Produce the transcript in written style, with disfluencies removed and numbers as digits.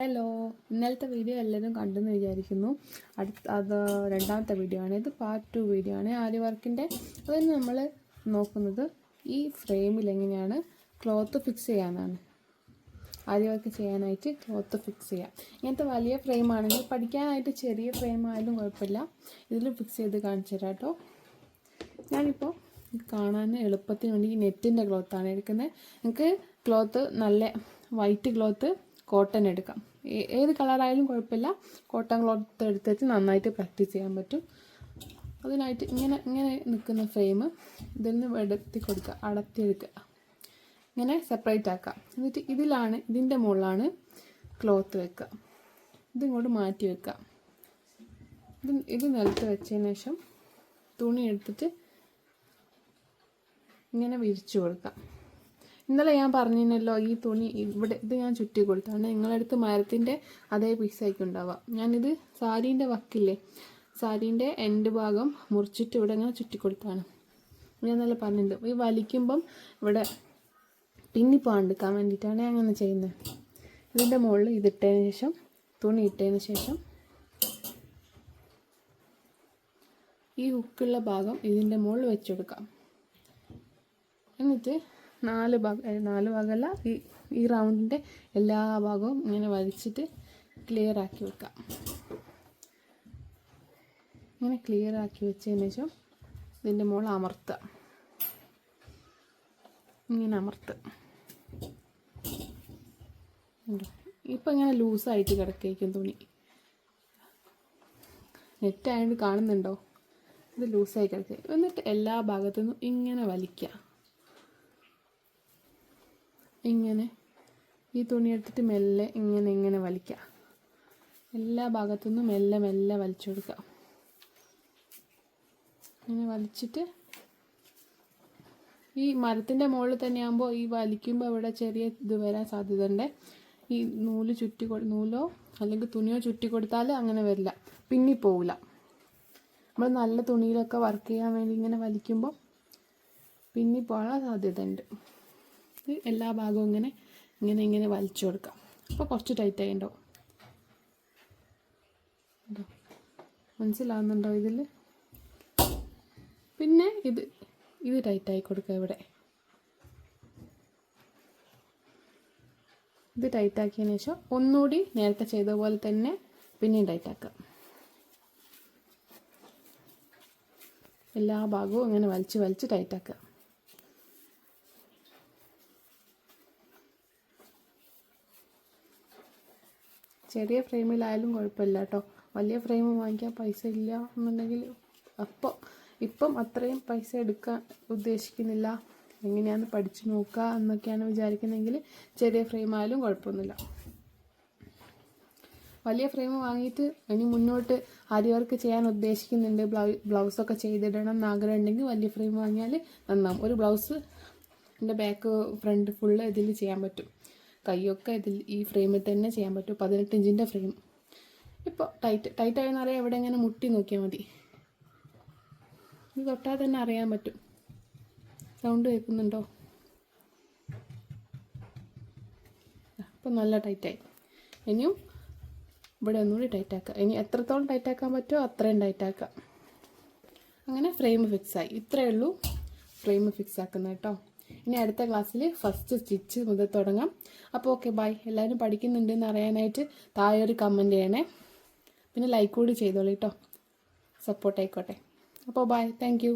Hello, ഇന്നലത്തെ video എല്ലാവരും കണ്ടെന്ന് വിചാരിക്കുന്നു. അത് രണ്ടാമത്തെ വീഡിയോ ആണ്. ഇത് പാർട്ട് 2 വീഡിയോ ആണ് ആരി വർക്കിൻ്റെ. അതിന് നമ്മൾ നോക്കുന്നത് ഈ ഫ്രെയിമിൽ എങ്ങനെയാണ് ക്ലോത്ത് ഫിക്സ് ചെയ്യാനാണ്. ആരി വർക്ക് ചെയ്യാനായിട്ട് ക്ലോത്ത് ഫിക്സ് ചെയ്യാം. ഇങ്ങനത്തെ വലിയ ഫ്രെയിം ആണെങ്കിൽ പഠിക്കാനായിട്ട് ചെറിയ ഫ്രെയിം ആയാലും കുഴപ്പമില്ല, ഇതിൽ ഫിക്സ് ചെയ്ത് കാണിച്ചു തരാം കേട്ടോ. ഞാനിപ്പോൾ കാണാൻ എളുപ്പത്തിന് വേണ്ടി ഈ നെറ്റിൻ്റെ ക്ലോത്താണ് എടുക്കുന്നത്. നിങ്ങൾക്ക് ക്ലോത്ത് നല്ല വൈറ്റ് ക്ലോത്ത് കോട്ടൺ എടുക്കാം. ഏത് കളറായാലും കുഴപ്പമില്ല. കോട്ടൺ ക്ലോത്ത് എടുത്തിട്ട് നന്നായിട്ട് പ്രാക്ടീസ് ചെയ്യാൻ പറ്റും. അതിനായിട്ട് ഇങ്ങനെ നിൽക്കുന്ന ഫ്രെയിം ഇതിൽ നിന്ന് അടർത്തിയെടുക്കുക. ഇങ്ങനെ സെപ്പറേറ്റ് ആക്കുക. എന്നിട്ട് ഇതിൻ്റെ മുകളിലാണ് ക്ലോത്ത് വെക്കുക. ഇതിങ്ങോട്ട് മാറ്റി വെക്കുക. ഇത് നിലത്ത് വെച്ചതിന് ശേഷം തുണി എടുത്തിട്ട് ഇങ്ങനെ വിരിച്ചു കൊടുക്കാം. ഇന്നലെ ഞാൻ പറഞ്ഞിരുന്നല്ലോ, ഈ തുണി ഇത് ഞാൻ ചുറ്റി കൊടുത്താണ്. നിങ്ങളടുത്ത് മരത്തിൻ്റെ അതേ പീസായിരിക്കും ഉണ്ടാവുക. ഞാനിത് സാരീൻ്റെ വക്കില്ലേ, സാരീൻ്റെ എൻഡ് ഭാഗം മുറിച്ചിട്ട് ഇവിടെ ഇങ്ങനെ ചുറ്റി കൊടുത്താണ്. ഞാൻ നല്ല പറഞ്ഞിട്ടുണ്ട്. ഈ വലിക്കുമ്പം ഇവിടെ പിന്നിപ്പോണ്ടിരിക്കാൻ വേണ്ടിയിട്ടാണ് അങ്ങനെ ചെയ്യുന്നത്. ഇതിൻ്റെ മുകളിൽ ഇതിട്ടതിന് ശേഷം തുണി ഇട്ടതിന് ശേഷം ഈ ഹുക്കുള്ള ഭാഗം ഇതിൻ്റെ മുകളിൽ വെച്ചെടുക്കാം. എന്നിട്ട് നാല് ഭാഗമല്ല, ഈ റൗണ്ടിൻ്റെ എല്ലാ ഭാഗവും ഇങ്ങനെ വലിച്ചിട്ട് ക്ലിയർ ആക്കി വെക്കാം. ഇങ്ങനെ ക്ലിയർ ആക്കി വെച്ചതിന് ശേഷം ഇതിൻ്റെ മുകളിൽ അമർത്തുക. ഇങ്ങനെ അമർത്തുക. ഇപ്പം ഇങ്ങനെ ലൂസായിട്ട് കിടക്കും തുണി. നെറ്റായതുകൊണ്ട് കാണുന്നുണ്ടോ? ഇത് ലൂസായി കിടക്കുക. എന്നിട്ട് എല്ലാ ഭാഗത്തു നിന്നും ഇങ്ങനെ വലിക്കുക. ഇങ്ങനെ ഈ തുണി എടുത്തിട്ട് മെല്ലെ ഇങ്ങനെ വലിക്കുക. എല്ലാ ഭാഗത്തുനിന്നും മെല്ലെ വലിച്ചു കൊടുക്കുക. ഇങ്ങനെ വലിച്ചിട്ട് ഈ മരത്തിൻ്റെ മുകളിൽ തന്നെ ആകുമ്പോൾ ഈ വലിക്കുമ്പോൾ ഇവിടെ ചെറിയ ഇത് വരാൻ സാധ്യതയുണ്ട്. ഈ നൂലോ അല്ലെങ്കിൽ തുണിയോ ചുറ്റി കൊടുത്താൽ അങ്ങനെ വരില്ല, പിന്നിപ്പോവില്ല. നമ്മൾ നല്ല തുണിയിലൊക്കെ വർക്ക് ചെയ്യാൻ വേണ്ടി ഇങ്ങനെ വലിക്കുമ്പോൾ പിന്നിപ്പോകാൻ സാധ്യതയുണ്ട്. എല്ലാ ഭാഗവും ഇങ്ങനെ വലിച്ചു കൊടുക്കാം. അപ്പോൾ കുറച്ച് ടൈറ്റായി ഉണ്ടാവും. മനസ്സിലാവുന്നുണ്ടോ? ഇതിൽ പിന്നെ ഇത് ടൈറ്റായി കൊടുക്കുക. ഇവിടെ ഇത് ടൈറ്റാക്കിയതിന് ശേഷം ഒന്നുകൂടി നേരത്തെ ചെയ്ത പോലെ തന്നെ പിന്നെയും ടൈറ്റാക്കുക. എല്ലാ ഭാഗവും ഇങ്ങനെ വലിച്ച് ടൈറ്റാക്കുക. ചെറിയ ഫ്രെയിമിലായാലും കുഴപ്പമില്ല കേട്ടോ. വലിയ ഫ്രെയിം വാങ്ങിക്കാൻ പൈസ ഇല്ല എന്നുണ്ടെങ്കിൽ ഇപ്പം അത്രയും പൈസ എടുക്കാൻ ഉദ്ദേശിക്കുന്നില്ല, എങ്ങനെയാണെന്ന് പഠിച്ചു നോക്കുക എന്നൊക്കെയാണ് വിചാരിക്കുന്നതെങ്കിൽ ചെറിയ ഫ്രെയിം ആയാലും കുഴപ്പമൊന്നുമില്ല. വലിയ ഫ്രെയിം വാങ്ങിയിട്ട് ഇനി മുന്നോട്ട് ആരി വർക്ക് ചെയ്യാൻ ഉദ്ദേശിക്കുന്നുണ്ട്, ബ്ലൗസൊക്കെ ചെയ്തിടണം എന്നാഗ്രഹം ഉണ്ടെങ്കിൽ വലിയ ഫ്രെയിം വാങ്ങിയാൽ നന്നാവും. ഒരു ബ്ലൗസിൻ്റെ ബാക്ക് ഫ്രണ്ട് ഫുള്ള് ഇതിൽ ചെയ്യാൻ പറ്റും. കൈയൊക്കെ ഈ ഫ്രെയിമിൽ തന്നെ ചെയ്യാൻ പറ്റും. 18 ഇഞ്ചിൻ്റെ ഫ്രെയിം. ഇപ്പോൾ ടൈറ്റായെന്ന് അറിയാം. എവിടെ ഇങ്ങനെ മുട്ടി നോക്കിയാൽ മതി. ഇത് തൊട്ടാൽ തന്നെ അറിയാൻ പറ്റും. സൗണ്ട് കേൾക്കുന്നുണ്ടോ? അപ്പോൾ നല്ല ടൈറ്റായി. ഇനിയും ഇവിടെ ഒന്നുകൂടി ടൈറ്റാക്കുക. ഇനി എത്രത്തോളം ടൈറ്റാക്കാൻ പറ്റുമോ അത്രയും ടൈറ്റാക്കുക. അങ്ങനെ ഫ്രെയിം ഫിക്സായി. ഇത്രയേ ഉള്ളൂ ഫ്രെയിം ഫിക്സ് ആക്കുന്നത് കേട്ടോ. ഇനി അടുത്ത ക്ലാസ്സിൽ ഫസ്റ്റ് സ്റ്റിച്ച് മുതൽ തുടങ്ങാം. അപ്പോൾ ഓക്കെ, ബൈ. എല്ലാവരും പഠിക്കുന്നുണ്ടെന്ന് അറിയാനായിട്ട് താഴെ ഒരു കമൻറ്റ് ചെയ്യണേ. പിന്നെ ലൈക്ക് കൂടി ചെയ്തോളൂ കേട്ടോ, സപ്പോർട്ട് ആയിക്കോട്ടെ. അപ്പോൾ ബൈ, താങ്ക് യു.